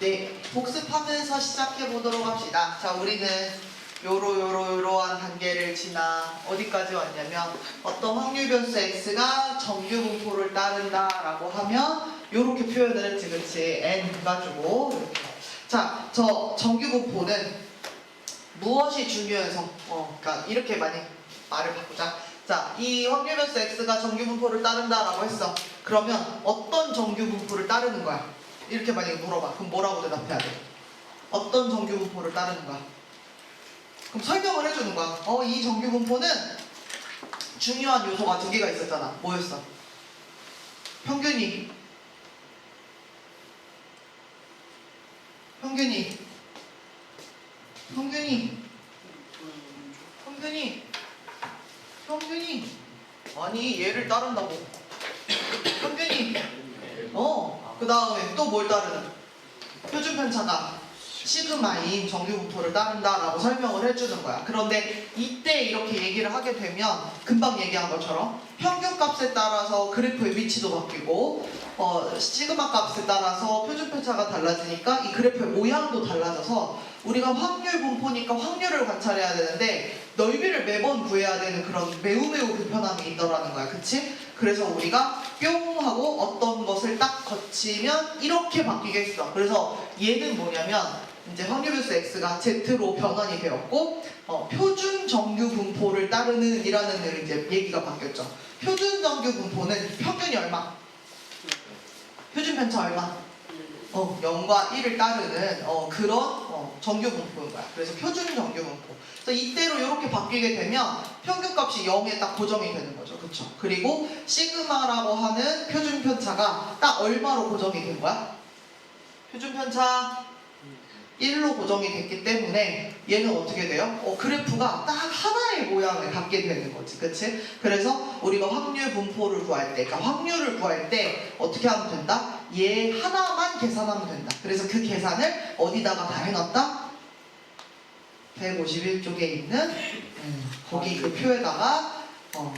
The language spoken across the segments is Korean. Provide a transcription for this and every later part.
네, 복습하면서 시작해 보도록 합시다. 자, 우리는 요러한 단계를 지나 어디까지 왔냐면 어떤 확률 변수 x가 정규 분포를 따른다라고 하면 요렇게 표현을 했지, 그렇지? n 가지고 이렇게. 자, 저 정규 분포는 무엇이 중요해서 그러니까 이렇게 많이 말을 바꾸자. 자, 이 확률 변수 x가 정규 분포를 따른다라고 했어. 그러면 어떤 정규 분포를 따르는 거야? 이렇게 만약에 물어봐. 그럼 뭐라고 대답해야 돼? 어떤 정규 분포를 따르는 거야? 그럼 설명을 해주는 거야. 이 정규 분포는 중요한 요소가 두 개가 있었잖아. 뭐였어? 평균이 아니 얘를 따른다고. 평균이 그 다음에 또 뭘 따르는? 표준 편차가 시그마인 정규 분포를 따른다라고 설명을 해주는 거야. 그런데 이때 이렇게 얘기를 하게 되면 금방 얘기한 것처럼 평균 값에 따라서 그래프의 위치도 바뀌고 시그마 값에 따라서 표준 편차가 달라지니까 이 그래프의 모양도 달라져서 우리가 확률 분포니까 확률을 관찰해야 되는데 넓이를 매번 구해야 되는 그런 매우 불편함이 있더라는 거야. 그치? 그래서 우리가 뿅 하고 어떤 것을 딱 거치면 이렇게 바뀌겠어. 그래서 얘는 뭐냐면 이제 확률 변수 x가 z로 변환이 되었고 표준 정규 분포를 따르는 이라는 이제 얘기가 바뀌었죠. 표준 정규 분포는 평균이 얼마? 표준 편차 얼마? 0과 1을 따르는 그런 정규 분포인 거야. 그래서 표준 정규 분포. 그래서 이때로 이렇게 바뀌게 되면 평균 값이 0에 딱 고정이 되는 거죠. 그쵸? 그리고 시그마라고 하는 표준 편차가 딱 얼마로 고정이 된 거야? 표준 편차 1로 고정이 됐기 때문에 얘는 어떻게 돼요? 그래프가 딱 하나의 모양을 갖게 되는 거지. 그치? 그래서 우리가 확률 분포를 구할 때, 그러니까 확률을 구할 때 어떻게 하면 된다? 얘 하나만 계산하면 된다. 그래서 그 계산을 어디다가 다 해놨다? 151쪽에 있는 거기 그 표에다가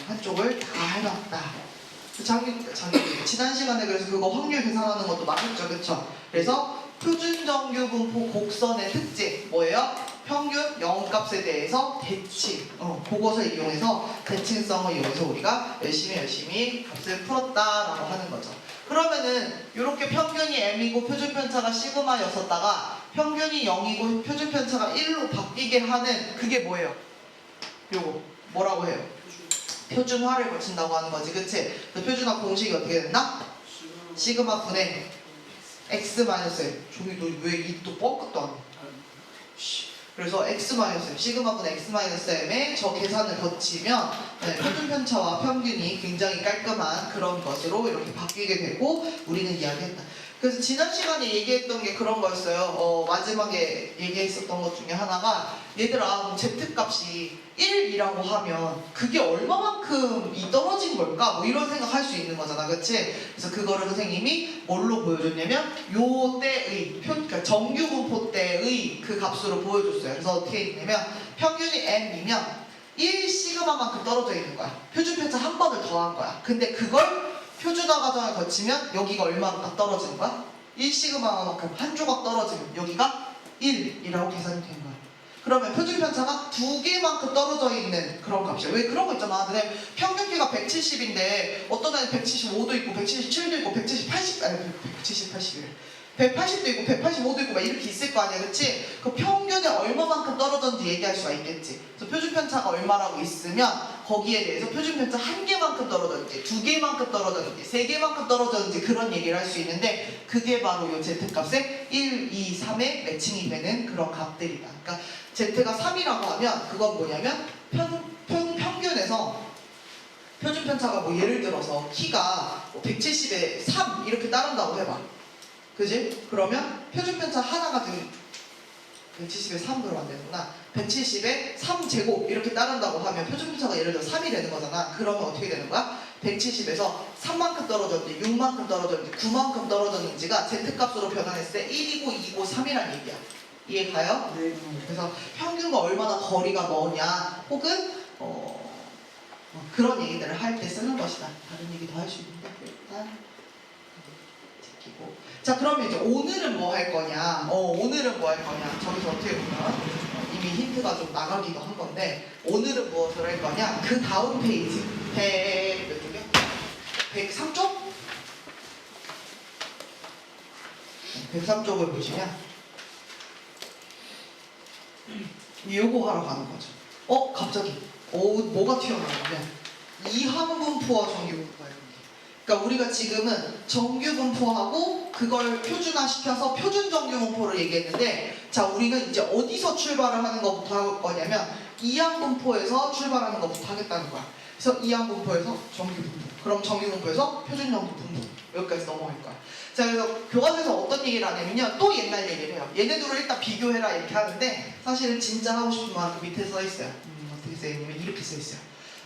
한쪽을 다 해놨다. 지난 시간에 그래서 그거 확률 계산하는 것도 맞았죠. 그쵸? 그래서 표준 정규 분포 곡선의 특징 뭐예요? 평균 0값에 대해서 대칭 그것을 이용해서 대칭성을 이용해서 우리가 열심히 값을 풀었다라고 하는 거죠. 그러면은 이렇게 평균이 m이고 표준 편차가 시그마였었다가 평균이 0이고 표준 편차가 1로 바뀌게 하는 그게 뭐예요? 요거 뭐라고 해요? 표준화를 거친다고 하는 거지. 그치? 그 표준화 공식이 어떻게 된다? 시그마 분의 x-m. 종이 너 왜 이 또 뻥끗도 안 해? 그래서 x-m, 시그마분의 x-m에 저 계산을 거치면 표준 편차와 평균이 굉장히 깔끔한 그런 것으로 이렇게 바뀌게 되고 우리는 이야기했다. 그래서 지난 시간에 얘기했던 게 그런 거였어요. 마지막에 얘기했었던 것 중에 하나가 얘들아 z값이 1이라고 하면 그게 얼마만큼 떨어진 걸까? 뭐 이런 생각할 수 있는 거잖아. 그치? 그래서 그거를 선생님이 뭘로 보여줬냐면 요 때의 그러니까 정규 분포 때의 그 값으로 보여줬어요. 그래서 어떻게 있냐면 평균이 m이면 1 시그마만큼 떨어져 있는 거야. 표준 편차 한 번을 더한 거야. 근데 그걸 표준화 과정을 거치면 여기가 얼마나 떨어지는 거야? 1 시그마만큼 한 조각 떨어지면 여기가 1이라고 계산이 된 거야. 그러면 표준 편차가 2개만큼 떨어져 있는 그런 값이야. 왜 그런 거 있잖아. 근데 평균 키가 170인데 어떤 애는 175도 있고 177도 있고 180도 있고 185도 있고 막 이렇게 있을 거 아니야. 그치? 그 평균에 얼마만큼 떨어졌는지 얘기할 수가 있겠지. 그래서 표준 편차가 얼마라고 있으면 거기에 대해서 표준 편차 1개만큼 떨어졌는지 2개만큼 떨어졌는지 3개만큼 떨어졌는지 그런 얘기를 할 수 있는데 그게 바로 요 z값에 1, 2, 3에 매칭이 되는 그런 값들이다. 그러니까 z가 3이라고 하면 그건 뭐냐면 평균에서 표준 편차가 뭐 예를 들어서 키가 170에 3 이렇게 따른다고 해봐. 그지? 그러면 표준 편차 하나가 지금 170에 3으로 안 되구나. 170에 3제곱 이렇게 따른다고 하면 표준 편차가 예를 들어 3이 되는 거잖아. 그러면 어떻게 되는 거야? 170에서 3만큼 떨어졌는지 6만큼 떨어졌는지 9만큼 떨어졌는지가 z값으로 변환했을 때 1이고 2고 3이란 얘기야. 이해 가요? 네. 그래서 평균과 얼마나 거리가 머냐 혹은 그런 얘기들을 할 때 쓰는 것이다. 다른 얘기 더 할 수 있는데 일단 자, 그러면 이제 오늘은 뭐 할 거냐? 오늘은 뭐 할 거냐? 저기서 어떻게 보면 이미 힌트가 좀 나가기도 한 건데, 오늘은 무엇을 할 거냐? 그 다음 페이지, 몇 쪽이야? 103쪽? 103쪽을 보시면 요거 하러 가는 거죠. 갑자기 뭐가 튀어나오냐면 이항분포와 정규분포가 이런 게. 그러니까 우리가 지금은 정규분포하고 그걸 표준화시켜서 표준 정규분포를 얘기했는데, 자, 우리는 이제 어디서 출발을 하는 것부터 할 거냐면 이항분포에서 출발하는 것부터 하겠다는 거야. 그래서 이항분포에서 정규분포, 그럼 정규분포에서 표준 정규분포, 여기까지 넘어갈 거야. 자, 그래서 교과서에서 어떤 얘기를 하냐면요, 또 옛날 얘기를 해요. 얘네들을 일단 비교해라 이렇게 하는데, 사실은 진짜 하고 싶은 마음 그 밑에 써 있어요. 어떻게 써 있냐면 이렇게 써 있어요.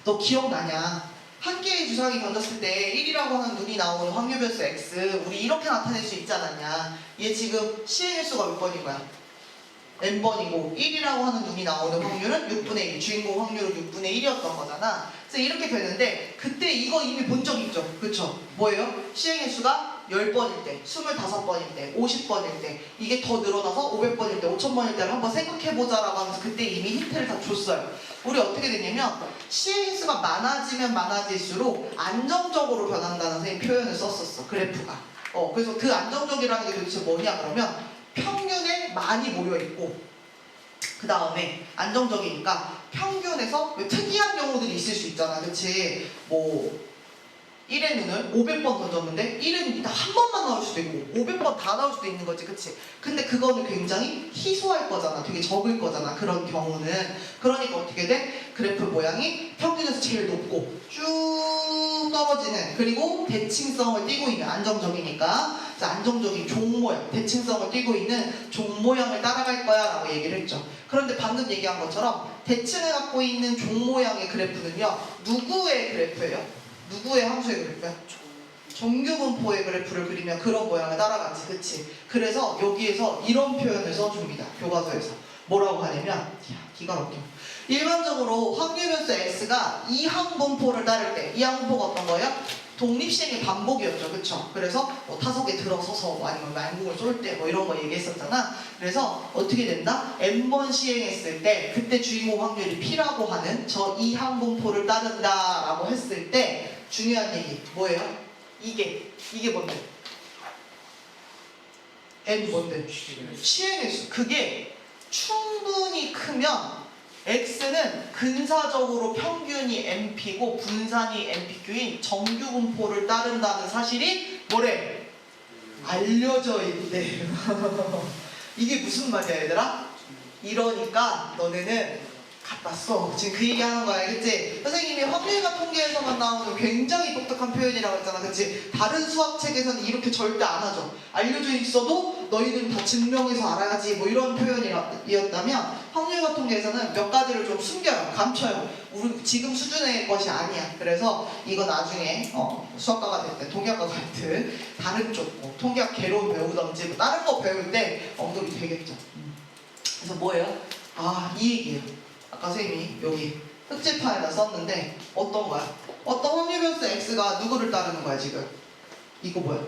너 기억나냐? 한 개의 주사위 던졌을 때 1이라고 하는 눈이 나오는 확률 변수 x, 우리 이렇게 나타낼 수 있지 않았냐? 얘 지금 시행일 수가 몇 번인 거야? n번이고 1이라고 하는 눈이 나오는 확률은 6분의 1, 주인공 확률은 6분의 1이었던 거잖아. 그래서 이렇게 되는데, 그때 이거 이미 본 적 있죠? 그쵸? 뭐예요? 시행일 수가 10번일 때, 25번일 때, 50번일 때, 이게 더 늘어나서 500번일 때, 5000번일 때를 한번 생각해보자라고 하면서 그때 이미 힌트를 다 줬어요. 우리 어떻게 됐냐면 시행일 수가 많아지면 많아질수록 안정적으로 변한다는 선생님 표현을 썼었어, 그래프가. 그래서 그 안정적이라는 게 도대체 뭐냐 그러면 평균에 많이 모여있고, 그 다음에 안정적이니까 평균에서 특이한 경우들이 있을 수 있잖아, 그치? 뭐 1의 눈을 500번 던졌는데 1은 한 번만 나올 수도 있고 500번 다 나올 수도 있는 거지, 그치? 근데 그거는 굉장히 희소할 거잖아, 되게 적을 거잖아, 그런 경우는. 그러니까 어떻게 돼? 그래프 모양이 평균에서 제일 높고 쭉 떨어지는, 그리고 대칭성을 띠고 있는, 안정적이니까 안정적인 종 모양, 대칭성을 띠고 있는 종 모양을 따라갈 거야 라고 얘기를 했죠. 그런데 방금 얘기한 것처럼 대칭을 갖고 있는 종 모양의 그래프는요, 누구의 그래프예요? 누구의 함수의 그래프야? 정규분포의 그래프를 그리면 그런 모양을 따라가지, 그치? 그래서 여기에서 이런 표현을 써줍니다, 교과서에서. 뭐라고 하냐면, 기가 막혀. 일반적으로 확률변수 x가 이항분포를 따를 때, 이항분포가 어떤 거예요? 독립시행의 반복이었죠, 그쵸? 그래서 뭐 타석에 들어서서 뭐 아니면 맹공을 쏠 때 뭐 이런 거 얘기했었잖아. 그래서 어떻게 된다? n번 시행했을 때 그때 주인공 확률이 p라고 하는 저 이항분포를 따른다 라고 했을 때 중요한 얘기 뭐예요? 이게 뭔데? n 뭔데? 시행일수. 그게 충분히 크면 x는 근사적으로 평균이 np고 분산이 npq인 정규분포를 따른다는 사실이 뭐래? 알려져 있대. 이게 무슨 말이야 얘들아? 이러니까 너네는 갖다 써. 지금 그 얘기하는 거야, 그치? 선생님이 확률과 통계에서만 나오는 굉장히 똑똑한 표현이라고 했잖아, 그치? 다른 수학책에서는 이렇게 절대 안 하죠. 알려져 있어도 너희는 다 증명해서 알아야지 뭐 이런 표현이었다면, 확률과 통계에서는 몇 가지를 좀 숨겨요, 감춰요. 우리 지금 수준의 것이 아니야. 그래서 이거 나중에 수학과가 됐든 통계학과가 됐든 다른 쪽 뭐 통계학 개론 배우던지 뭐 다른 거 배울 때 언급이 되겠죠. 그래서 뭐예요? 이 얘기예요. 아까 선생님이 여기 흑칠판에다 썼는데 어떤 거야? 어떤 확률변수 x가 누구를 따르는 거야 지금? 이거 뭐야?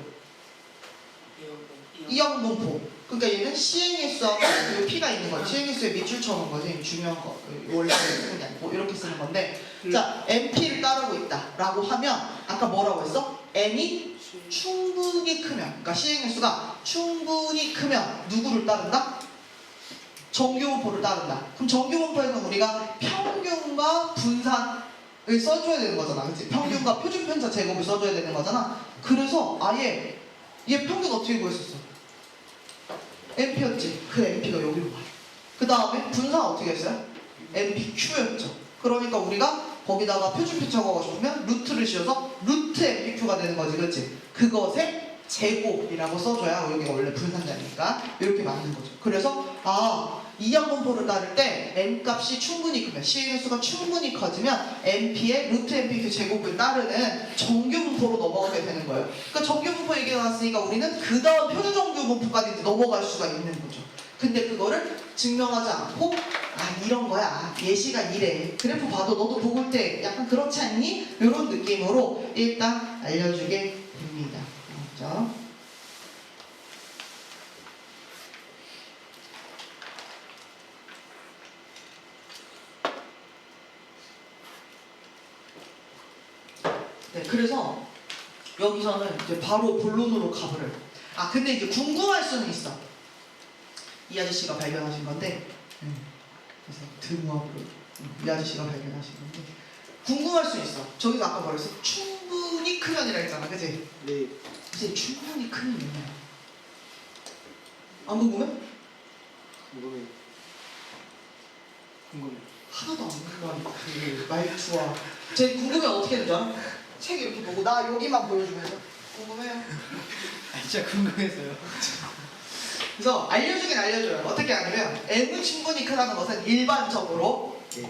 이항분포. 그러니까 얘는 시행일수하고 그리고 p가 있는 거야. 시행일수에 밑줄 쳐놓은 거지, 중요한 거. 원래 쓰는 게 아니고 이렇게 쓰는 건데, 자, np를 따르고 있다 라고 하면 아까 뭐라고 했어? n이 충분히 크면, 그러니까 시행일수가 충분히 크면 누구를 따른다? 정규분포를 따른다. 그럼 정규분포에서는 우리가 평균과 분산을 써줘야 되는 거잖아, 그치? 평균과 표준편차 제곱을 써줘야 되는 거잖아. 그래서 아예 얘 평균 어떻게 구했었어? np였지. 그 np가 여기로 와. 그 다음에 분산 어떻게 했어요? npq였죠. 그러니까 우리가 거기다가 표준편차 구하고 싶으면 루트를 씌워서 루트 npq가 되는 거지, 그치? 그것의 제곱이라고 써줘야 여기가 원래 분산자니까 이렇게 만든 거죠. 그래서 이항분포를 따를 때 n값이 충분히 크면, 시행일수가 충분히 커지면 np의 루트 npq 제곱을 따르는 정규분포로 넘어가게 되는 거예요. 그러니까 정규분포 얘기가 나왔으니까 우리는 그 다음 표준정규분포까지 넘어갈 수가 있는 거죠. 근데 그거를 증명하지 않고 이런 거야, 예시가 이래, 그래프 봐도 너도 보고 올 때 약간 그렇지 않니? 이런 느낌으로 일단 알려주게 됩니다. 그렇죠? 네, 그래서 여기서는 이제 바로 본론으로 가버려요. 아, 근데 이제 궁금할 수는 있어. 이 아저씨가 발견하신 건데, 그래서 드무하고 이 아저씨가 발견하신 건데, 궁금할 수 있어. 저기가 아까 뭐랬어? 충분히 크면이라 했잖아, 그치? 네. 이제 충분히 크면 뭐냐? 안 궁금해? 궁금해요. 궁금해. 하나도 안 궁금한 그 말투와 제 궁금해 어떻게 되죠? 책 이렇게 보고 나 여기만 보여주면서 궁금해요. 아, 진짜 궁금해서요. 그래서 알려주긴 알려줘요. 어떻게 하냐면 M은 충분히 크다는 것은 일반적으로 네.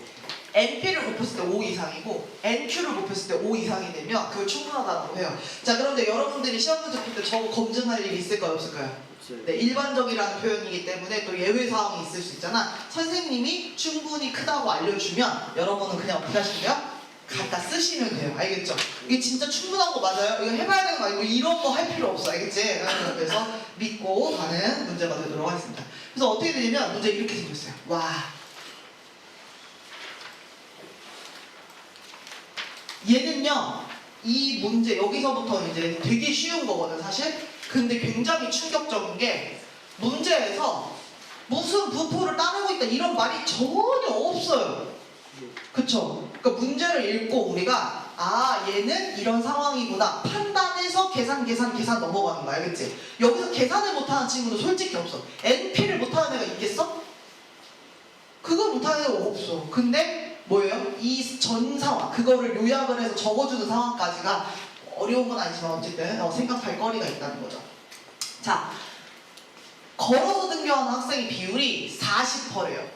NP를 곱했을 때 5 이상이고 NQ를 곱했을 때 5 이상이 되면 그걸 충분하다고 해요. 자, 그런데 여러분들이 시험 문제 풀 때 저거 검증할 일이 있을까요? 없을까요? 없어요. 네, 일반적이라는 표현이기 때문에 또 예외 사항이 있을 수 있잖아. 선생님이 충분히 크다고 알려주면 여러분은 그냥 어떻게 하시면 돼요? 갖다 쓰시면 돼요. 알겠죠? 이게 진짜 충분한 거 맞아요? 이거 해봐야 되는 거 아니고 이런 거 할 필요 없어. 알겠지? 그래서 믿고 가는 문제가 되도록 하겠습니다. 그래서 어떻게 되냐면 문제 이렇게 생겼어요. 와. 얘는요, 이 문제 여기서부터 이제 되게 쉬운 거거든 사실. 근데 굉장히 충격적인 게 문제에서 무슨 분포를 따르고 있다 이런 말이 전혀 없어요. 그쵸? 그러니까 문제를 읽고 우리가 아, 얘는 이런 상황이구나 판단해서 계산 넘어가는 거야. 알겠지? 여기서 계산을 못하는 친구도 솔직히 없어. NP를 못하는 애가 있겠어? 그걸 못하는 애가 없어. 근데 뭐예요? 이 전 상황, 그거를 요약을 해서 적어주는 상황까지가 어려운 건 아니지만 어쨌든 생각할 거리가 있다는 거죠. 자, 걸어서 등교하는 학생의 비율이 40%래요.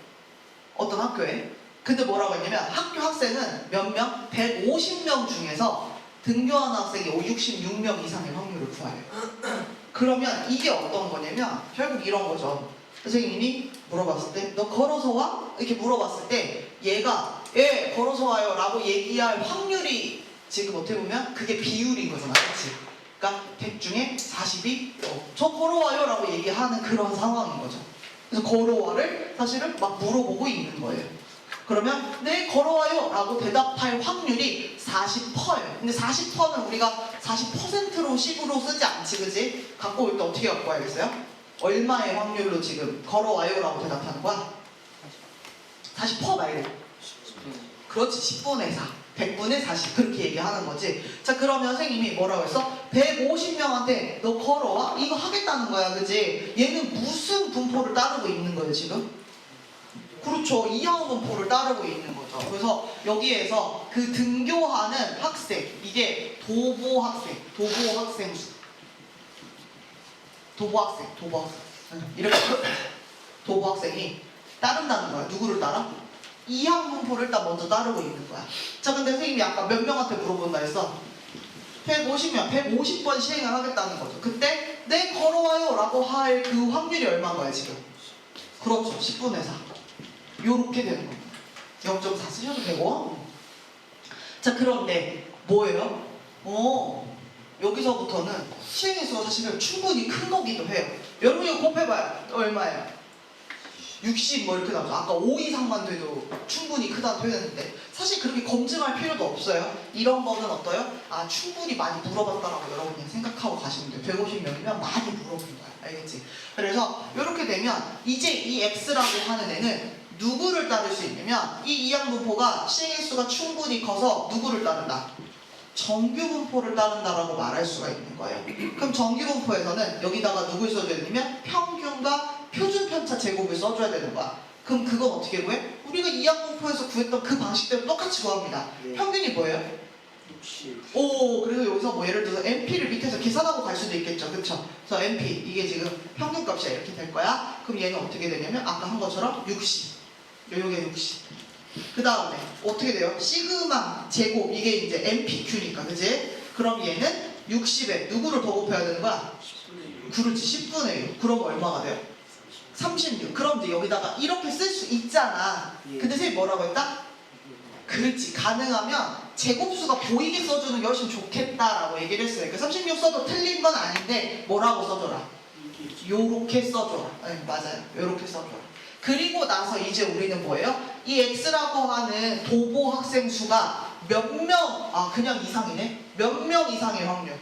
어떤 학교에? 근데 뭐라고 했냐면 학교 학생은 몇 명? 150명 중에서 등교하는 학생이 66명 이상의 확률을 구하래요. 그러면 이게 어떤 거냐면 결국 이런 거죠. 선생님이 물어봤을 때 너 걸어서 와? 이렇게 물어봤을 때 얘가 예 걸어서 와요 라고 얘기할 확률이 지금 어떻게 보면 그게 비율인 거잖아. 그치? 그러니까 100 중에 40이 저 걸어와요 라고 얘기하는 그런 상황인 거죠. 그래서 걸어와를 사실은 막 물어보고 있는 거예요. 그러면 네 걸어와요 라고 대답할 확률이 40%예요. 근데 40%는 우리가 40%로 식으로 쓰지 않지, 그지? 갖고 올 때 어떻게 갖고 와야겠어요? 얼마의 확률로 지금 걸어와요 라고 대답하는 거야? 40% 말고 그렇지 10분의 4 100분의 40 그렇게 얘기하는 거지. 자, 그러면 선생님이 뭐라고 했어? 150명한테 너 걸어와? 이거 하겠다는 거야, 그지? 얘는 무슨 분포를 따르고 있는 거예요 지금? 그렇죠. 이항 분포를 따르고 있는 거죠. 그래서 여기에서 그 등교하는 학생, 이게 도보학생, 도보학생 수. 도보학생. 이렇게 도보학생이 따른다는 거야. 누구를 따라? 이항 분포를 일단 먼저 따르고 있는 거야. 자, 근데 선생님이 아까 몇 명한테 물어본다 했어? 150명, 150번 시행을 하겠다는 거죠. 그때 네 걸어와요 라고 할 그 확률이 얼마인 거야 지금? 그렇죠. 10분의 4. 요렇게 되는 겁니다. 0.4 쓰셔도 되고. 자, 그런데 뭐예요? 여기서부터는 시행의 수가 사실은 충분히 큰 거기도 해요. 여러분 이거 곱해봐요. 얼마예요? 60 뭐 이렇게 나오죠. 아까 5 이상만 돼도 충분히 크다는 표현했는데 사실 그렇게 검증할 필요도 없어요. 이런 거는 어때요? 아, 충분히 많이 물어봤다라고 여러분 그냥 생각하고 가시면 돼요. 150명이면 많이 물어본 거야. 알겠지? 그래서 이렇게 되면 이제 이 X라고 하는 애는 누구를 따를 수 있냐면 이 이항분포가 시행의 수가 충분히 커서 누구를 따른다? 정규분포를 따른다라고 말할 수가 있는 거예요. 그럼 정규분포에서는 여기다가 누굴 써줘야 되냐면 평균과 표준편차 제곱을 써줘야 되는 거야. 그럼 그건 어떻게 구해? 우리가 이항분포에서 구했던 그 방식대로 똑같이 구합니다. 네. 평균이 뭐예요? 60. 오, 그래서 여기서 뭐 예를 들어서 NP를 밑에서 계산하고 갈 수도 있겠죠. 그쵸? 그래서 NP, 이게 지금 평균값이 이렇게 될 거야. 그럼 얘는 어떻게 되냐면 아까 한 것처럼 60. 요게 60. 그 다음에 어떻게 돼요? 시그마 제곱, 이게 이제 NPQ니까, 그지? 그럼 얘는 60에 누구를 더 곱해야 되는 거야? 10분의 6. 그렇지, 10분의 6. 그럼 얼마가 돼요? 36. 그럼 이제 여기다가 이렇게 쓸 수 있잖아. 예. 근데 선생님 뭐라고 했다? 그렇지, 가능하면 제곱수가 보이게 써주는 게 훨씬 좋겠다라고 얘기를 했어요. 그 36 써도 틀린 건 아닌데 뭐라고 써줘라? 요렇게 써줘라. 네, 맞아요. 요렇게 써줘라. 그리고 나서 이제 우리는 뭐예요? 이 X라고 하는 도보 학생 수가 몇 명, 그냥 이상이네? 몇 명 이상의 확률?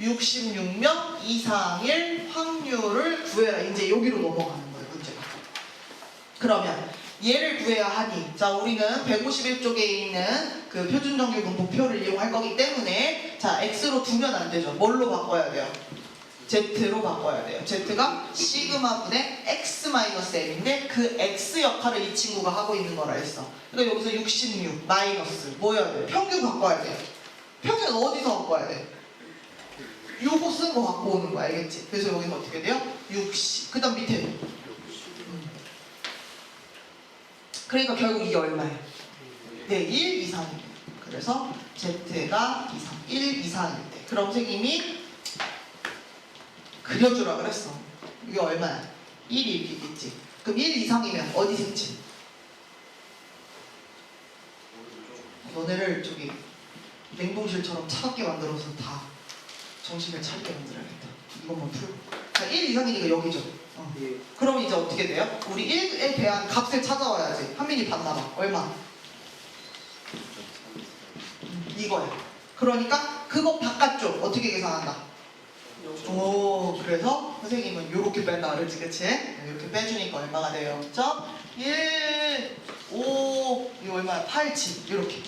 66명 이상일 확률을 구해라. 이제 여기로 넘어가는 거예요, 문제가. 그러면 얘를 구해야 하니, 자, 우리는 151쪽에 있는 그 표준정규분포표를 이용할 거기 때문에, 자, x로 두면 안 되죠. 뭘로 바꿔야 돼요? z로 바꿔야 돼요. z가 시그마분의 x-m인데 그 x 역할을 이 친구가 하고 있는 거라 했어. 그러니까 여기서 66 마이너스 뭐여야 돼요? 평균 바꿔야 돼요. 평균 어디서 바꿔야 돼? 요거 쓴 거 갖고 오는 거야, 알겠지? 그래서 여기서 어떻게 돼요? 60. 그 다음 밑에. 그러니까 결국 이게 얼마예요? 네, 1 이상입니다. 그래서 Z가 1 이상일 때. 그럼 선생님이 그려주라 그랬어. 이게 얼마야? 1이 이렇게 있겠지. 그럼 1 이상이면 어디 색지? 너네를 저기 냉동실처럼 차갑게 만들어서 다 정신을 차리게 만들어야겠다. 이것만 풀고. 자, 1 이상이니까 여기죠. 예. 그럼 이제 어떻게 돼요? 우리 1에 대한 값을 찾아와야지. 한민이 봤나봐. 얼마? 이거야. 그러니까 그거 바깥쪽 어떻게 계산한다? 오, 그래서 선생님은 이렇게 뺀다 그러지, 그치? 이렇게 빼주니까 얼마가 돼요? 1, 5, 이거 얼마야? 8, 7 이렇게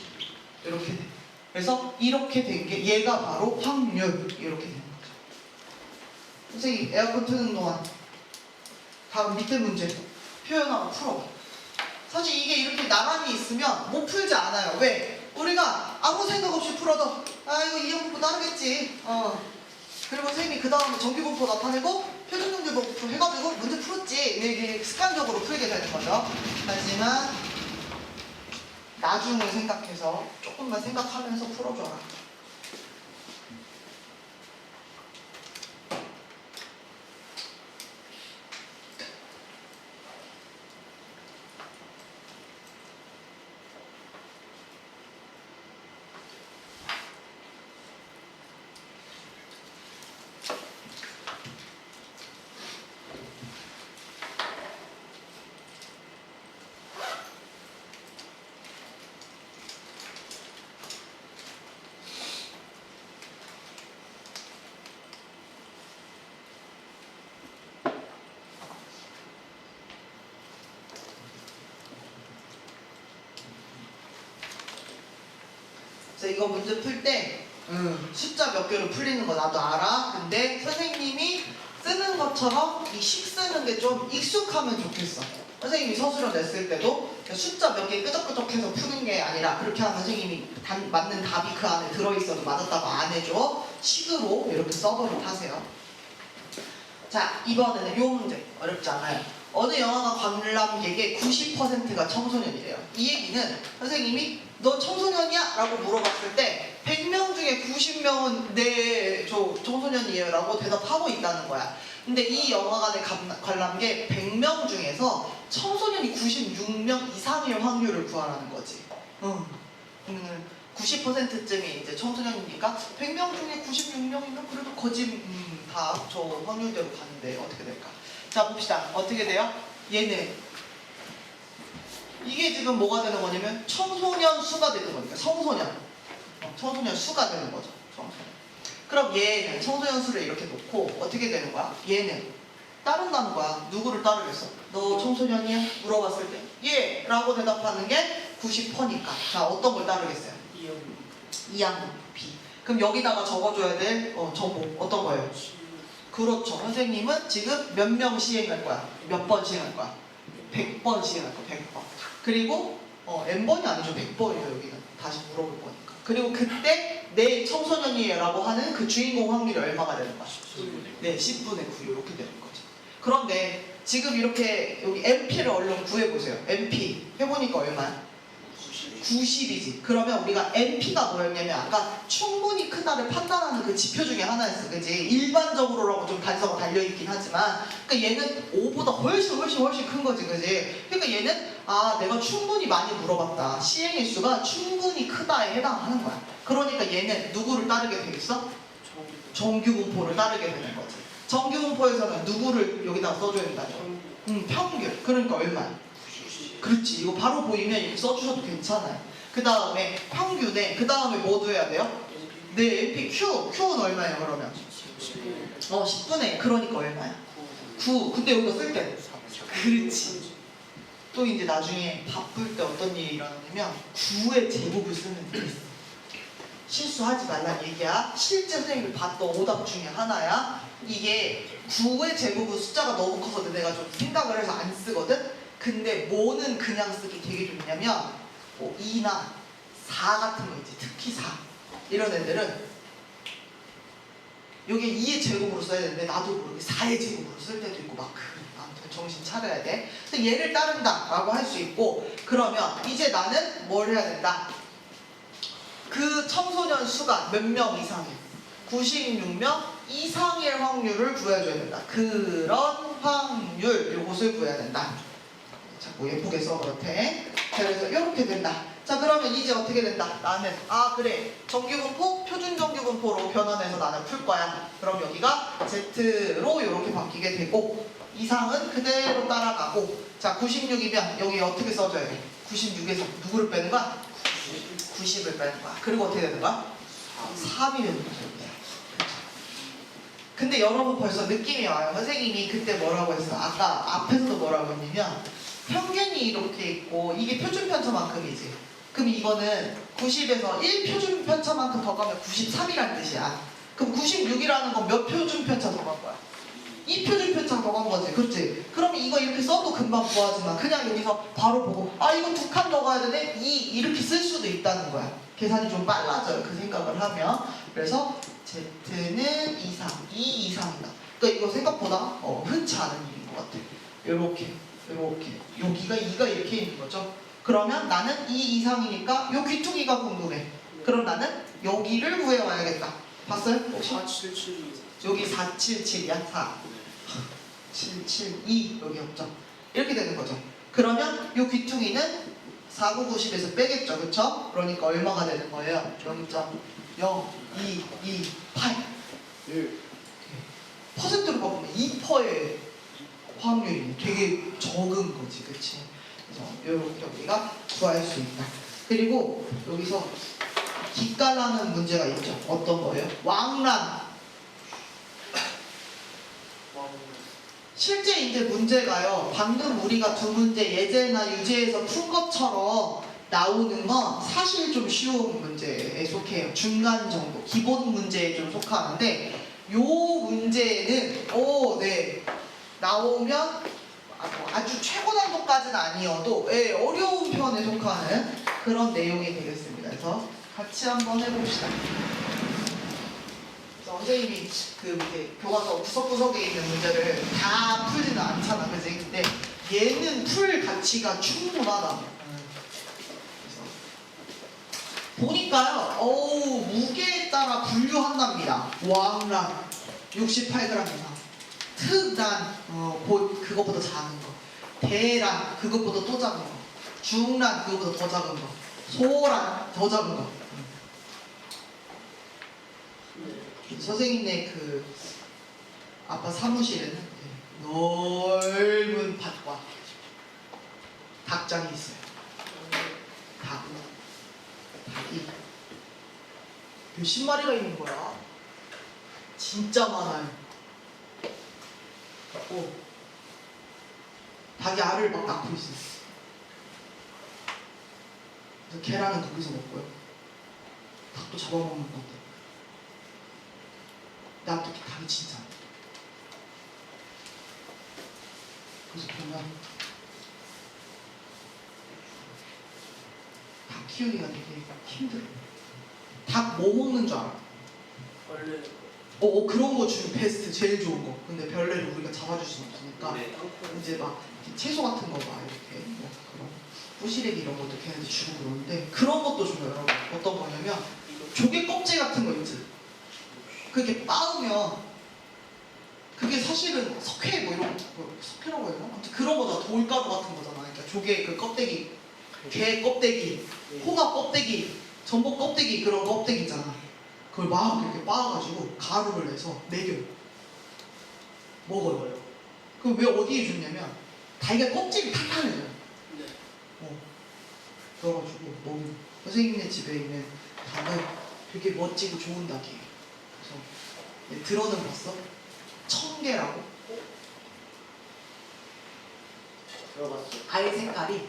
돼. 그래서 이렇게 된 게 얘가 바로 확률 이렇게 되는 거죠. 선생님 에어컨 트는 동안 다음 밑에 문제 표현하고 풀어. 사실 이게 이렇게 나란히 있으면 못 풀지 않아요. 왜? 우리가 아무 생각 없이 풀어도 이거 이형분포 따르겠지. 그리고 선생님이 그 다음에 정규분포 나타내고 표준정규분포 해가지고 문제 풀었지. 이게 습관적으로 풀게 되는 거죠. 하지만 나중을 생각해서 조금만 생각하면서 풀어줘라. 이거 문제 풀 때 숫자 몇 개로 풀리는 거 나도 알아. 근데 선생님이 쓰는 것처럼 이 식 쓰는 게 좀 익숙하면 좋겠어. 선생님이 서술을 냈을 때도 숫자 몇 개 끄적끄적해서 푸는 게 아니라 그렇게 하면 선생님이 맞는 답이 그 안에 들어있어도 맞았다고 안 해줘. 식으로 이렇게 써버릇 하세요. 자, 이번에는 요 문제 어렵지 않아요. 어느 영화가 관람객의 90%가 청소년이래요. 이 얘기는 선생님이 너 청소년이야? 라고 물어봤을 때 100명 중에 90명은 네, 저 청소년이에요 라고 대답하고 있다는 거야. 근데 이 영화관의 관람객 100명 중에서 청소년이 96명 이상일 확률을 구하라는 거지. 90%쯤이 이제 청소년이니까 100명 중에 96명이면 그래도 거짓 다 저 확률대로 가는데 어떻게 될까? 자, 봅시다. 어떻게 돼요? 얘는 이게 지금 뭐가 되는 거냐면 청소년 수가 되는 거니까 청소년 수가 되는 거죠. 청소년. 그럼 얘는 청소년 수를 이렇게 놓고 어떻게 되는 거야? 얘는 따른다는 거야. 누구를 따르겠어? 너 청소년이야? 물어봤을 때 예! 라고 대답하는 게 90%니까 자, 어떤 걸 따르겠어요? 이항 B. 그럼 여기다가 적어줘야 될 정보 어떤 거예요? 그렇죠. 선생님은 지금 몇 명 시행할 거야? 몇 번 시행할 거야? 100번 시행할 거야. 100번. 그리고 n번이 아니죠. 100번이에요. 여기는. 다시 물어볼 거니까. 그리고 그때 내 청소년이라고 하는 그 주인공 확률이 얼마가 되는 거야? 네, 10분의 9 이렇게 되는 거죠. 그런데 지금 이렇게 여기 MP를 얼른 구해보세요. MP 해보니까 얼마야? 90이지. 그러면 우리가 MP가 뭐였냐면 아까 충분히 크다를 판단하는 그 지표 중에 하나였어. 그지? 일반적으로라고 좀 단서가 달려있긴 하지만 그러니까 얘는 5보다 훨씬 큰 거지. 그지? 그러니까 얘는 내가 충분히 많이 물어봤다. 시행일 수가 충분히 크다에 해당하는 거야. 그러니까 얘는 누구를 따르게 되겠어? 정규분포를 따르게 되는 거지. 정규분포에서는 누구를 여기다 써줘야 된다죠? 평균. 그러니까 얼마야? 그렇지. 이거 바로 보이면 이렇게 써주셔도 괜찮아요. 그 다음에 평균에 그 다음에 뭐도 해야 돼요? 네, NP Q는 얼마예요 그러면? 10분의 1. 그러니까 얼마야? 9. 근데 여기다 쓸 때? 그렇지. 또 이제 나중에 바쁠 때 어떤 일이 일어나냐면 9의 제곱을 쓰면 되겠어. 실수하지 말란 얘기야. 실제 선생님이 봤던 오답 중에 하나야. 이게 9의 제곱은 숫자가 너무 커서 내가 좀 생각을 해서 안 쓰거든? 근데 뭐는 그냥 쓰기 되게 좋냐면 뭐 2나 4 같은 거 있지. 특히 4. 이런 애들은 여기 2의 제곱으로 써야 되는데 나도 모르게 4의 제곱으로 쓸 때도 있고 막 아무튼 정신 차려야 돼. 그래서 얘를 따른다 라고 할 수 있고 그러면 이제 나는 뭘 해야 된다. 그 청소년 수가 몇 명 이상이야? 96명 이상일 확률을 구해줘야 된다. 그런 확률 요것을 구해야 된다. 자꾸 예쁘게 써 그렇대. 자, 그래서 이렇게 된다. 자 그러면 이제 어떻게 된다? 나는 그래 정규분포 표준 정규분포로 변환해서 나는 풀 거야. 그럼 여기가 Z로 이렇게 바뀌게 되고 이상은 그대로 따라가고 자 96이면 여기 어떻게 써줘야 돼? 96에서 누구를 빼는 거야? 90을 빼는 거야. 그리고 어떻게 되는 거야? 3이 되는 거죠. 근데 여러분 벌써 느낌이 와요. 선생님이 그때 뭐라고 했어? 아까 앞에서도 뭐라고 했냐면 평균이 이렇게 있고 이게 표준 편차만큼이지. 그럼 이거는 90에서 1표준 편차만큼 더 가면 93이라는 뜻이야. 그럼 96이라는 건 몇 표준 편차 더 간 거야? 2표준 편차 더 간 거지. 그렇지? 그럼 이거 이렇게 써도 금방 구하지만 그냥 여기서 바로 보고 이거 2칸 더 가야 되네? 2 이렇게 쓸 수도 있다는 거야. 계산이 좀 빨라져요. 그 생각을 하면. 그래서 Z는 2 이상이다. 그러니까 이거 생각보다 흔치 않은 일인 것 같아. 요렇게 여기가 2가 이렇게 있는 거죠. 그러면 나는 2 이상이니까 요 귀퉁이가 궁금해. 그럼 나는 여기를 구해와야겠다. 봤어요? 혹시? 477 여기 477이야? 4 772 여기 없죠? 이렇게 되는 거죠. 그러면 요 귀퉁이는 4, 9, 90에서 빼겠죠. 그쵸? 그러니까 얼마가 되는 거예요? 0.0228 퍼센트로 바꾸면 2%의 확률이 되게 적은 거지. 그치? 그래서 이렇게 우리가 구할 수 있다. 그리고 여기서 기깔나는 문제가 있죠. 어떤 거예요? 왕란. 실제 이제 문제가요. 방금 우리가 두 문제 예제나 유제에서 푼 것처럼 나오는 건 사실 좀 쉬운 문제에 속해요. 중간 정도, 기본 문제에 좀 속하는데 요 문제는 나오면 아주 최고 난도까지는 아니어도 어려운 편에 속하는 그런 내용이 되겠습니다. 그래서 같이 한번 해봅시다. 선생님이 이렇게 교과서 구석구석에 있는 문제를 다 풀지는 않잖아, 그지? 근데 얘는 풀 가치가 충분하다. 그래서 보니까요, 무게에 따라 분류한답니다. 왕란 68g 이상, 특란 그것보다 작은 거, 대란 그것보다 또 작은 거, 중란 그것보다 더 작은 거, 소란 더 작은 거. 선생님네 아빠 사무실에는 넓은 밭과 닭장이 있어요. 닭이 몇십 마리가 있는 거야. 진짜 많아요. 그리고 닭이 알을 막 낳고 있어요. 그래서 계란은 거기서 먹고요. 닭도 잡아먹는 것 같아요. 난 특히 닭이 진짜 안 돼. 그래서 보면 닭 키우기가 되게 힘들어. 닭 뭐 먹는 줄 알아? 원래 그런 거 주면 베스트, 제일 좋은 거. 근데 별내를 우리가 잡아줄 수는 없으니까 이제 막 채소 같은 거 막 이렇게 그런 부시래기 이런 것도 걔네들 주고 그러는데 그런 것도 줘요. 여러분. 어떤 거냐면 조개 껍질 같은 거 있지. 그렇게 빻으면 그게 사실은 석회 뭐 이런 석회라고 해야 되나? 아무튼 그런 거잖아. 돌가루 같은 거잖아. 그러니까 조개 그 껍데기, 게 껍데기, 홍합 껍데기, 전복 껍데기 그런 껍데기 있잖아. 그걸 막 이렇게 빻아가지고 가루를 내서 먹여요. 먹어요. 그럼 왜 어디에 줬냐면 달걀 껍질이 탄탄해져요. 그래가지고 먹는 선생님네 집에 있는 닭은 되게 멋지고 좋은 닭이에요. 그래서 얘 들어는 봤어? 청개라고. 들어봤어. 알 색깔이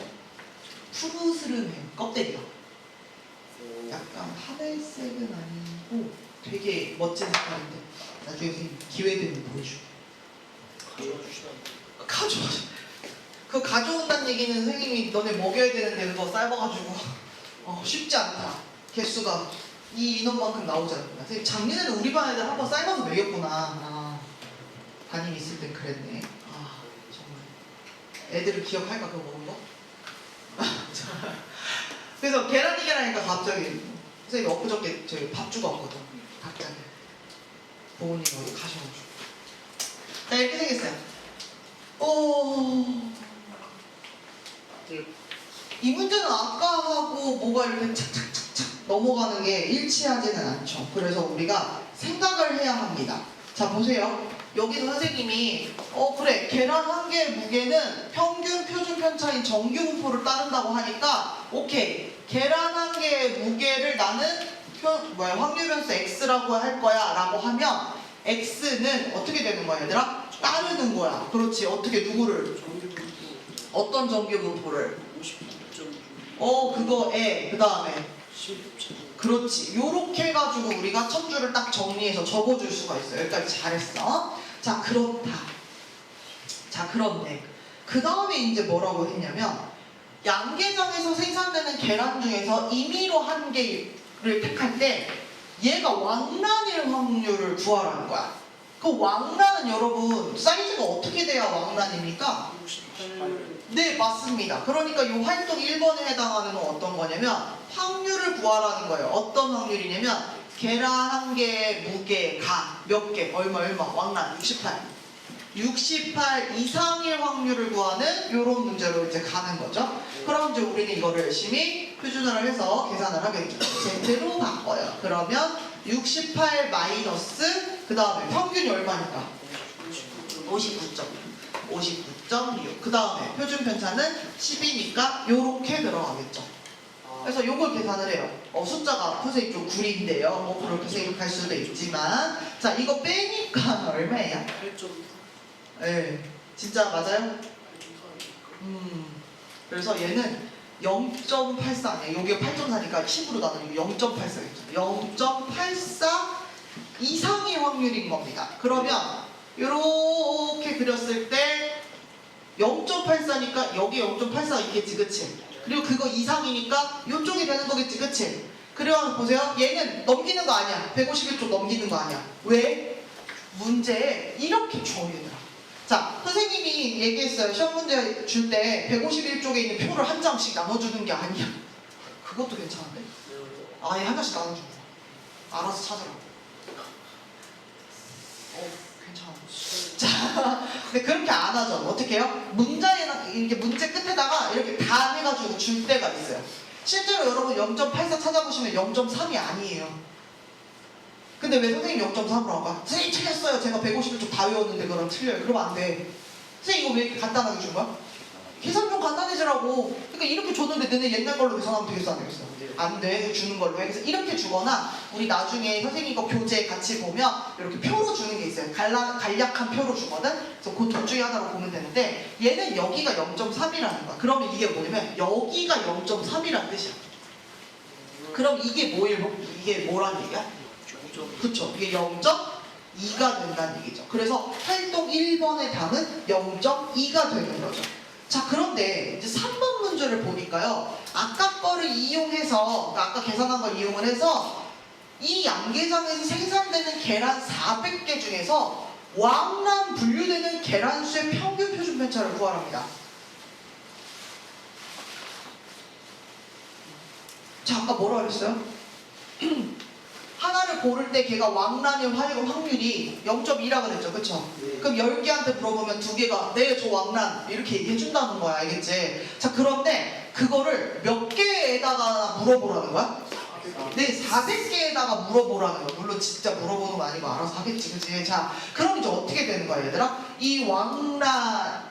푸르스름해 껍데기가. 오. 약간 하늘색은 아니고 되게 멋진 색깔인데 나중에 선생님 기회 되면 보여줄게. 가져주시면 가져와. 그거 가져온다는 얘기는 선생님이 너네 먹여야 되는데 그거 삶아가지고 쉽지 않다. 개수가 이 인원만큼 나오지 않구나. 선생님 작년에는 우리 반 애들 한번 삶아서 먹였구나. 담임 있을 땐 그랬네. 정말 애들을 기억할까 그거 먹은 거? 그래서 계란이라니까 갑자기 선생님 엊그저께 저희 밥 주고 왔거든. 갑자기 부모님 어디 가셔가지고 자 이렇게 생겼어요. 이 문제는 아까하고 뭐가 이렇게 착착착착 넘어가는 게 일치하지는 않죠. 그래서 우리가 생각을 해야 합니다. 자 보세요. 여기서 선생님이 그래 계란 한 개의 무게는 평균 표준 편차인 정규분포를 따른다고 하니까 오케이 계란 한 개의 무게를 나는 확률 변수 x라고 할 거야 라고 하면 x는 어떻게 되는 거야 얘들아? 따르는 거야. 그렇지. 어떻게 누구를? 정규분포 어떤 정규분포를? 59.6 그거에 그 다음에 16차 그렇지. 요렇게 해가지고 우리가 첨주를 딱 정리해서 적어줄 수가 있어요. 여기까지 잘했어. 자 그렇다. 자 그런데 그 다음에 이제 뭐라고 했냐면 양계장에서 생산되는 계란 중에서 임의로 한 개를 택할 때 얘가 왕란일 확률을 구하라는 거야. 그 왕란은 여러분 사이즈가 어떻게 돼야 왕란입니까? 58 네 맞습니다. 그러니까 이 활동 1번에 해당하는 건 어떤 거냐면 확률을 구하라는 거예요. 어떤 확률이냐면 계란 한 개의 무게가 몇 개, 얼마 왕란 68 이상의 확률을 구하는 이런 문제로 이제 가는 거죠. 그럼 이제 우리는 이거를 열심히 표준화를 해서 계산을 하겠죠. Z로 바꿔요. 그러면 68 마이너스 그 다음에 평균이 얼마니까? 59.6. 그 다음에 표준 편차는 10이니까 요렇게 들어가겠죠. 그래서 요걸 계산을 해요. 숫자가 선생님 좀 구린데요. 뭐 그렇게 생각할 수도 있지만 자 이거 빼니까 얼마예요? 8.4 네, 진짜 맞아요? 그래서 얘는 0.84 아니에요. 여기가 8.4니까 10으로 나누면 0.84겠죠. 0.84 이상의 확률인 겁니다. 그러면 이렇게 그렸을 때 0.84니까 여기 0.84 있겠지, 그치? 그리고 그거 이상이니까 이쪽이 되는 거겠지, 그치? 그래서 보세요. 얘는 넘기는 거 아니야. 151쪽 넘기는 거 아니야. 왜? 문제에 이렇게 줘요, 얘들아. 자, 선생님이 얘기했어요. 시험 문제 줄 때 151쪽에 있는 표를 한 장씩 나눠주는 게 아니야. 그것도 괜찮은데? 아예 한 장씩 나눠주는 거야. 알아서 찾으라고. 괜찮아. 자, 근데 그렇게 안 하죠. 어떻게 해요? 문자에나 이렇게 문제 끝에다가 이렇게 다 해가지고 줄 때가 있어요. 실제로 여러분 0.84 찾아보시면 0.3이 아니에요. 근데 왜 선생님 0.3으로 할까? 선생님 틀렸어요. 제가 151쪽 다 외웠는데 그럼 틀려요. 그러면 안 돼. 선생님 이거 왜 이렇게 간단하게 준 거야? 계산 좀 간단해지라고. 그러니까 이렇게 줬는데 너네 옛날 걸로 계산하면 되겠어 안 되겠어? 안 돼. 주는 걸로 해. 그래서 이렇게 주거나 우리 나중에 선생님 거 교재 같이 보면 이렇게 표로 주는 게 있어요. 간략한 표로 주거든. 그래서 그 둘 중에 하나로 보면 되는데 얘는 여기가 0.3이라는 거야. 그러면 이게 뭐냐면 여기가 0.3이라는 뜻이야. 그럼 이게 뭐란 얘기야? 그쵸. 이게 0.2가 된다는 얘기죠. 그래서 활동 1번의 답은 0.2가 되는 거죠. 자, 그런데 이제 3번 문제를 보니까요. 아까 거를 이용해서, 아까 계산한 걸 이용을 해서 이 양계장에서 생산되는 계란 400개 중에서 왕란 분류되는 계란 수의 평균 표준 편차를 구하랍니다. 자, 아까 뭐라 그랬어요? 하나를 고를 때 걔가 왕란일 확률이 0.2라 그랬죠, 그쵸? 네. 그럼 10개한테 물어보면 2개가 네, 저 왕란 이렇게 얘기해준다는 거야, 알겠지? 자, 그런데 그거를 몇 개에다가 물어보라는 거야? 네, 400개에다가 물어보라는 거야. 물론 진짜 물어보는 거 아니고 알아서 하겠지, 그치? 자, 그럼 이제 어떻게 되는 거야, 얘들아? 이 왕란이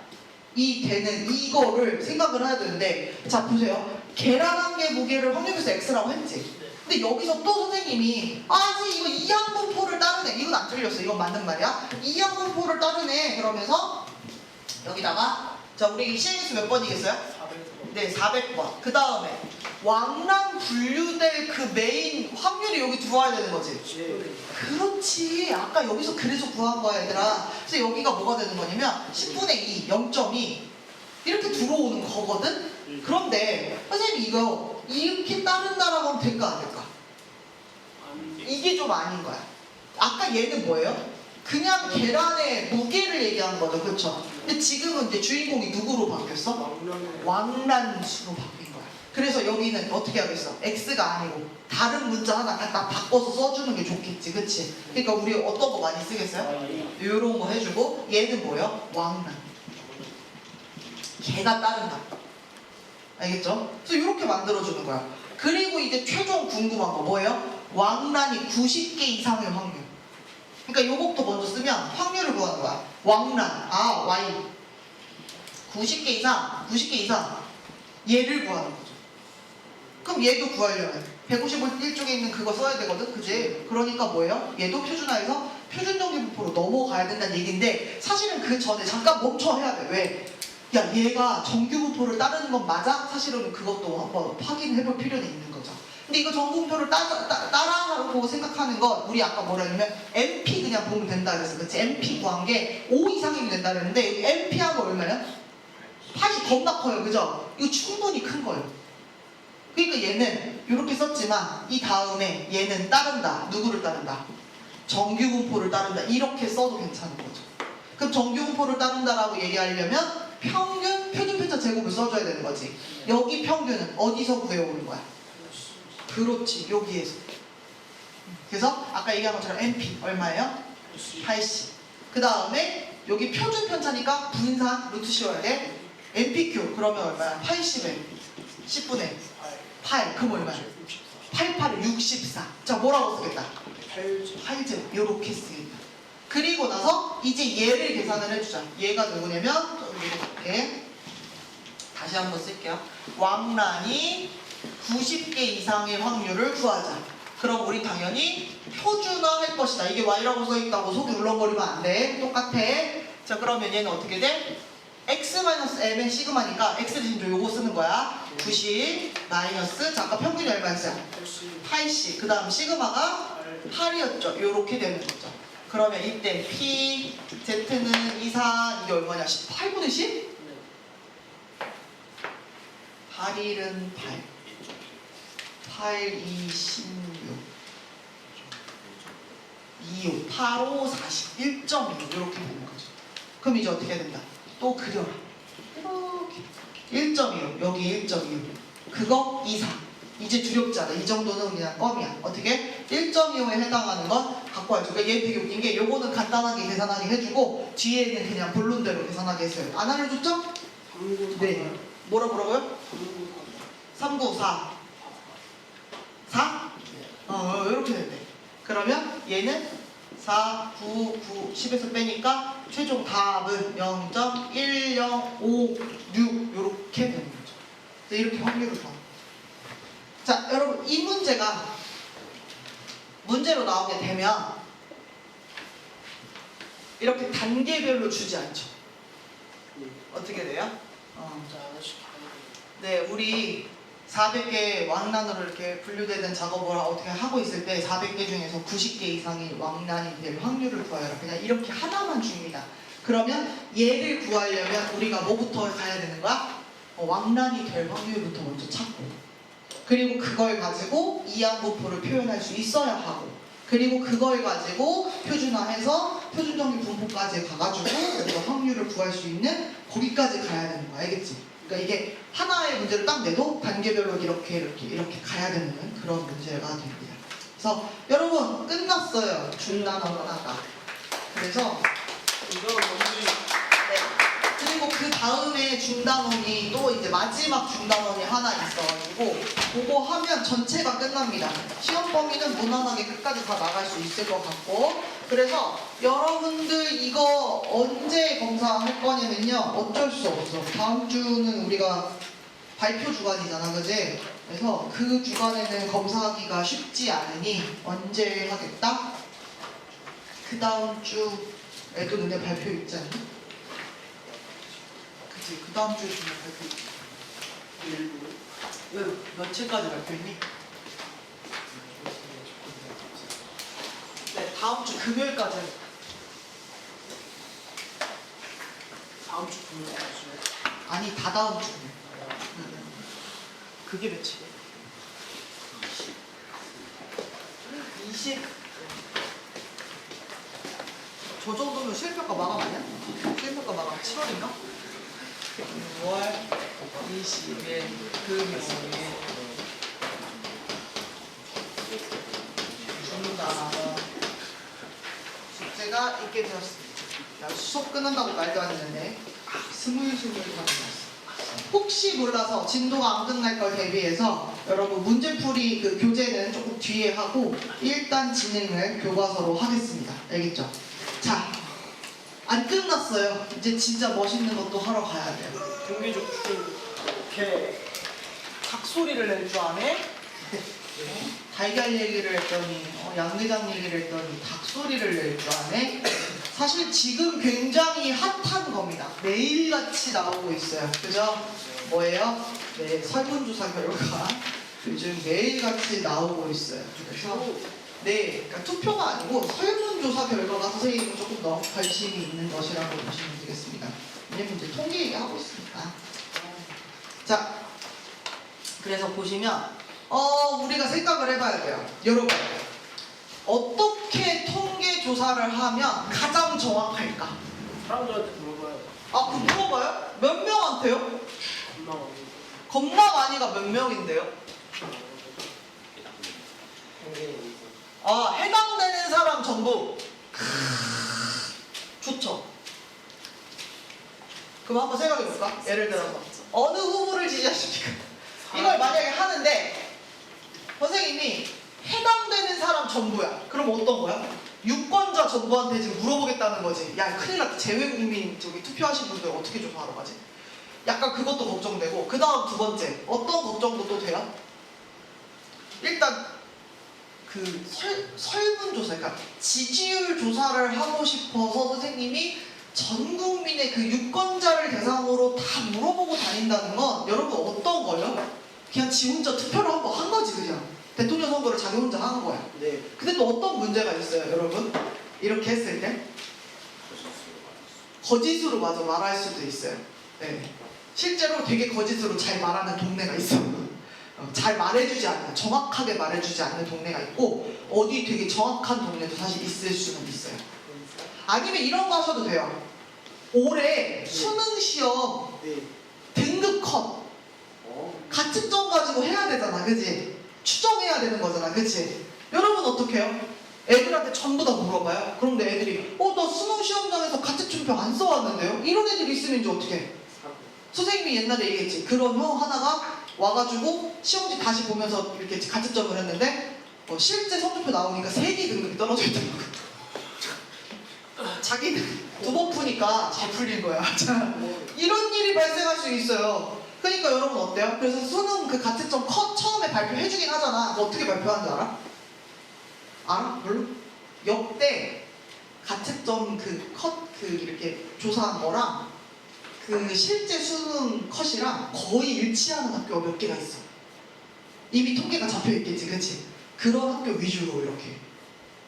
되는 이거를 생각을 해야 되는데, 자, 보세요. 계란 한 개 무게를 확률에서 x라고 했지? 근데 여기서 또 선생님이 아니 이거 이항분포를 따르네. 이건 안 틀렸어. 이건 맞는 말이야. 이항분포를 따르네. 그러면서 여기다가 자 우리 시행수 몇 번이겠어요? 400번. 네 400번. 그 다음에 왕란 분류될 그 메인 확률이 여기 들어와야 되는 거지. 그렇지. 아까 여기서 그래서 구한 거야 얘들아. 그래서 여기가 뭐가 되는 거냐면 10분의 2, 0.2 이렇게 들어오는 거거든. 그런데 선생님 이거 이렇게 따른다라고 하면 될까 안 될까? 이게 좀 아닌 거야. 아까 얘는 뭐예요? 그냥 계란의 무게를 얘기하는 거죠. 그렇죠? 근데 지금은 이제 주인공이 누구로 바뀌었어? 왕란수로 바뀐 거야. 그래서 여기는 어떻게 하겠어? X가 아니고 다른 문자 하나 갖다 바꿔서 써주는 게 좋겠지. 그치? 그러니까 우리 어떤 거 많이 쓰겠어요? 요런 거 해주고 얘는 뭐예요? 왕란. 걔가 따른다. 알겠죠? 그래서 이렇게 만들어주는 거야. 그리고 이제 최종 궁금한 거 뭐예요? 왕란이 90개 이상의 확률. 그러니까 요것도 먼저 쓰면 확률을 구하는 거야. 왕란, Y 90개 이상 얘를 구하는 거죠. 그럼 얘도 구하려면 151쪽에 있는 그거 써야 되거든. 그지? 그러니까 뭐예요? 얘도 표준화해서 표준정규분포로 넘어가야 된다는 얘기인데 사실은 그 전에 잠깐 멈춰 해야 돼. 왜? 야 얘가 정규분포를 따르는 건 맞아? 사실은 그것도 한번 확인해 볼 필요는 있는 거죠. 근데 이거 정규분포를 따라하고 생각하는 건 우리 아까 뭐라 했냐면 MP 그냥 보면 된다 그랬어. 그치? MP 구한 게 5 이상이면 된다 그랬는데 MP하고 얼마야? 8이 겁나 커요. 그죠? 이거 충분히 큰 거예요. 그러니까 얘는 이렇게 썼지만 이 다음에 얘는 따른다. 누구를 따른다? 정규분포를 따른다. 이렇게 써도 괜찮은 거죠. 그럼 정규분포를 따른다라고 얘기하려면 평균, 표준편차 제곱을 써줘야 되는 거지. 여기 평균은 어디서 구해오는 거야? 그렇지, 여기에서. 그래서 아까 얘기한 것처럼 MP 얼마예요? 80. 그 다음에 여기 표준편차니까 분산 루트 씌워야 돼. MPQ 그러면 얼마야? 80에 10분의 8. 그럼 얼마야? 88에 64. 자 뭐라고 쓰겠다? 8제곱 이렇게 쓰겠다. 그리고 나서 이제 얘를 계산을 해주자. 얘가 누구냐면 이렇게 다시 한번 쓸게요. 왕란이 90개 이상의 확률을 구하자. 그럼 우리 당연히 표준화할 것이다. 이게 Y라고 써있다고 속이 울렁거리면 안 돼. 똑같아. 자 그러면 얘는 어떻게 돼? X-M의 시그마니까 X 대신 요거 쓰는 거야. 90 마이너스 자 아까 평균이 얼마였어요? 80. 그 다음 시그마가 8이었죠. 요렇게 되는 거죠. 그러면 이때 P, Z는 2, 4, 이게 얼마냐? 8분의 10? 8, 1은 8. 8, 2, 16. 2, 5, 8, 5, 40. 1.2. 이렇게 되는 거죠. 그럼 이제 어떻게 된다? 또 그려라. 이렇게. 1.25. 여기 1.25. 그거 2, 4. 이제 두렵지 않아. 이 정도는 그냥 껌이야. 어떻게? 1.25에 해당하는 건 갖고 와야죠. 그러니까 얘 되게 웃긴 게 요거는 간단하게 계산하게 해주고 뒤에는 그냥 본론대로 계산하게 했어요. 안 알려줬죠? 네. 뭐라고요? 394. 4? 이렇게 된대. 그러면 얘는 4, 9, 9, 10에서 빼니까 최종 답은 0.1056 이렇게 되는 거죠. 이렇게 확률을 봐. 자, 여러분 이 문제가 문제로 나오게 되면 이렇게 단계별로 주지 않죠. 어떻게 돼요? 네, 우리 400개 왕란으로 이렇게 분류되는 작업을 어떻게 하고 있을 때 400개 중에서 90개 이상이 왕란이 될 확률을 구하여라. 그냥 이렇게 하나만 줍니다. 그러면 얘를 구하려면 우리가 뭐부터 가야 되는 거야? 왕란이 될 확률부터 먼저 찾고 그리고 그걸 가지고 이항분포를 표현할 수 있어야 하고 그리고 그걸 가지고 표준화해서 표준정규 분포까지 가가지고 우리가 확률을 구할 수 있는 거기까지 가야 되는 거야. 알겠지? 그러니까 이게 하나의 문제를 딱 내도 단계별로 이렇게 가야 되는 그런 문제가 됩니다. 그래서 여러분 끝났어요. 중단어 하나가. 그래서 네. 그리고 그 다음에 중단원이 또 이제 마지막 중단원이 하나 있어가지고 그거 하면 전체가 끝납니다. 시험 범위는 무난하게 끝까지 다 나갈 수 있을 것 같고 그래서 여러분들 이거 언제 검사할 거냐면요 어쩔 수 없어. 다음 주는 우리가 발표 주간이잖아, 그지? 그래서 그 주간에는 검사하기가 쉽지 않으니 언제 하겠다? 그 다음 주에도 너네 발표 있지 않니? 그치, 그 다음 주에 주면 발표 있지. 일부. 왜 며칠까지 발표했니? 네, 다음 주 금요일까지. 다음 주 금요일까지. 아니, 다다음 주. 그게 며칠이야? 20. 저 정도면 실평가 마감 아니야? 실평가 마감 7월인가? 6월 20일 금요일 준다. 숙제가 있게 되었습니다. 야, 수업 끝난다고 말도 안 했는데 스물스물 가져왔어. 혹시 몰라서 진도가 안 끝날 걸 대비해서 여러분 문제풀이 그 교재는 조금 뒤에 하고 일단 진행을 교과서로 하겠습니다. 알겠죠? 자, 안 끝났어요. 이제 진짜 멋있는 것도 하러 가야 돼요. 동계족출. 오케이. 닭소리를 낼 줄 아네? 달걀 얘기를 했더니 양계장 얘기를 했더니 닭소리를 낼 줄 아네? 사실 지금 굉장히 핫한 겁니다. 매일같이 나오고 있어요. 그죠? 뭐예요? 네, 설문조사 결과 요즘 매일같이 나오고 있어요. 그래서 네, 그러니까 투표가 아니고 설문조사 결과가 선생님은 조금 더 관심이 있는 것이라고 보시면 되겠습니다. 왜냐면 이제 통계 얘기하고 있으니까. 자, 그래서 보시면 우리가 생각을 해봐야 돼요. 여러분, 어떻게 통계 조사를 하면 가장 정확할까? 사람들한테 물어봐요. 아, 그럼 물어봐요? 몇 명한테요? 겁나 많이. 겁나 많이가 몇 명인데요? 아, 해당되는 사람 전부. 좋죠. 그럼 한번 생각해볼까? 예를 들어서 어느 후보를 지지하십니까? 이걸 만약에 하는데 선생님이 해당되는 사람 전부야. 그럼 어떤 거야? 유권자 전부한테 지금 물어보겠다는 거지. 야, 큰일 났다. 재외국민 저기 투표하신 분들 어떻게 조사하러 가지? 약간 그것도 걱정되고, 그 다음 두 번째 어떤 걱정도 또 돼요? 일단 그 설문조사, 그러니까 지지율 조사를 하고 싶어서 선생님이 전 국민의 그 유권자를 대상으로 다 물어보고 다닌다는 건 여러분 어떤 거예요? 그냥 지 혼자 투표를 한 번 한 거지. 그냥 대통령 선거를 자기 혼자 하는 거야. 네. 근데 또 어떤 문제가 있어요, 여러분? 이렇게 했을 때 거짓으로 맞아 말할 수도 있어요. 네. 실제로 되게 거짓으로 잘 말하는 동네가 있어요. 잘 말해주지 않는, 정확하게 말해주지 않는 동네가 있고, 어디 되게 정확한 동네도 사실 있을 수는 있어요. 아니면 이런 거 하셔도 돼요. 올해 수능 시험 네. 등급 컷 가채점 가지고 해야 되잖아, 그치? 추정해야 되는 거잖아, 그치? 여러분 어떻게 해요? 애들한테 전부 다 물어봐요? 그런데 애들이 나 수능 시험장에서 가채점표 안 써왔는데요? 이런 애들이 있으면 이제 어떻게 해? 선생님이 옛날에 얘기했지. 그런 형 하나가 와가지고 시험지 다시 보면서 이렇게 가채점을 했는데 실제 성적표 나오니까 3개 등급이 떨어져 있더라고. 자기는 두 번 푸니까 잘 풀린 거야. 자, 이런 일이 발생할 수 있어요. 그러니까 여러분 어때요? 그래서 수능 그 가채점 컷 처음에 발표해주긴 하잖아. 뭐 어떻게 발표하는 줄 알아? 알아? 별로? 역대 가채점 그 컷 그 이렇게 조사한 거랑 그 실제 수능 컷이랑 거의 일치하는 학교가 몇 개가 있어. 이미 통계가 잡혀있겠지, 그치? 그런 학교 위주로 이렇게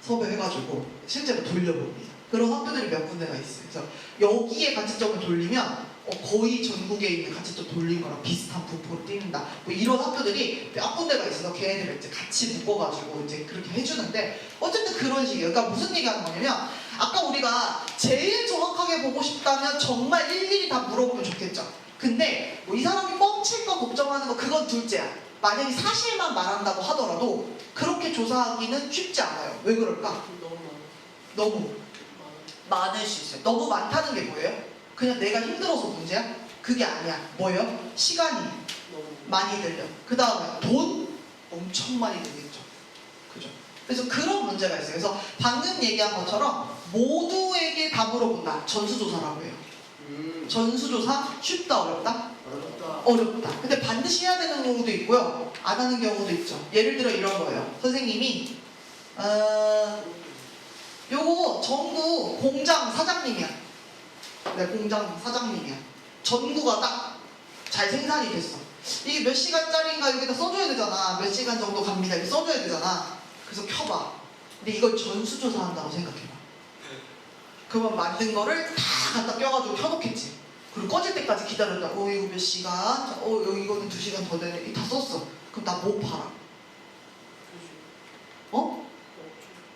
섭외해가지고 실제로 돌려봅니다. 그런 학교들이 몇 군데가 있어요. 그래서 여기에 가채점을 돌리면 거의 전국에 있는 가채점 돌린 거랑 비슷한 부포를 띄는다. 뭐 이런 학교들이 몇 군데가 있어서 걔네들을 이제 같이 묶어가지고 이제 그렇게 해주는데 어쨌든 그런 식이에요. 그러니까 무슨 얘기하는 거냐면 아까 우리가 제일 정확하게 보고 싶다면 정말 일일이 다 물어보면 좋겠죠. 근데 뭐 이 사람이 뻥칠까 걱정하는 거 그건 둘째야. 만약에 사실만 말한다고 하더라도 그렇게 조사하기는 쉽지 않아요. 왜 그럴까? 너무 많아. 너무 많을 수 있어요. 너무 많다는 게 뭐예요? 그냥 내가 힘들어서 문제야? 그게 아니야. 뭐예요? 시간이 너무 많이 들려. 그 다음에 돈 엄청 많이 들겠죠. 그죠? 그래서 그런 문제가 있어요. 그래서 방금 얘기한 것처럼 모두에게 다 물어본다. 전수조사라고 해요. 전수조사 쉽다 어렵다? 어렵다. 어렵다. 어렵다. 근데 반드시 해야 되는 경우도 있고요. 안 하는 경우도 있죠. 예를 들어 이런 거예요. 선생님이 요거 전구 공장 사장님이야. 네, 공장 사장님이야. 전구가 딱 잘 생산이 됐어. 이게 몇 시간짜리인가 여기다 써줘야 되잖아. 몇 시간 정도 갑니다. 이렇게 써줘야 되잖아. 그래서 켜봐. 근데 이걸 전수조사한다고 생각해봐. 그러면 만든 거를 다 갖다 껴가지고 켜놓겠지. 그리고 꺼질 때까지 기다렸다. 이거 몇 시간? 여기 이거는 2시간 더 되네. 이거 다 썼어. 그럼 나 뭐 팔아? 어?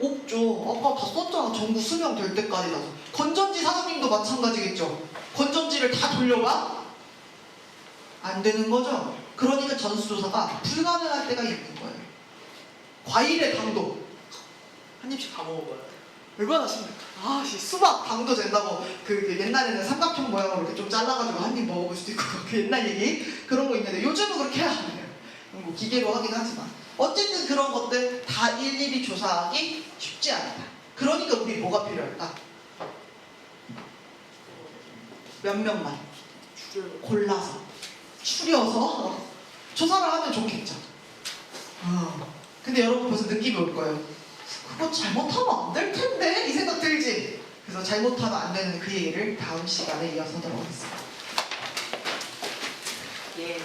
없죠. 아까 다 썼잖아. 전구 수명 될 때까지 다. 건전지 사장님도 마찬가지겠죠. 건전지를 다 돌려봐? 안 되는 거죠. 그러니까 전수조사가 불가능할 때가 있는 거예요. 과일의 당도 한 입씩 다 먹어봐요. 얼마나 신나? 수박 당도 된다고 그 옛날에는 삼각형 모양으로 이렇게 좀 잘라가지고 한 입 먹어볼 수도 있고 그 옛날 얘기 그런 거 있는데 요즘은 그렇게 안 해요. 뭐 기계로 하긴 하지만 어쨌든 그런 것들 다 일일이 조사하기 쉽지 않다. 그러니까 우리 뭐가 필요할까? 몇 명만 줄여요. 골라서 추려서 조사를 하면 좋겠죠. 근데 여러분 벌써 느낌이 올 거예요. 그거 잘못하면 안 될 텐데 이 생각 들지? 그래서 잘못하면 안 되는 그 얘기를 다음 시간에 이어서 하도록 하겠습니다. 예.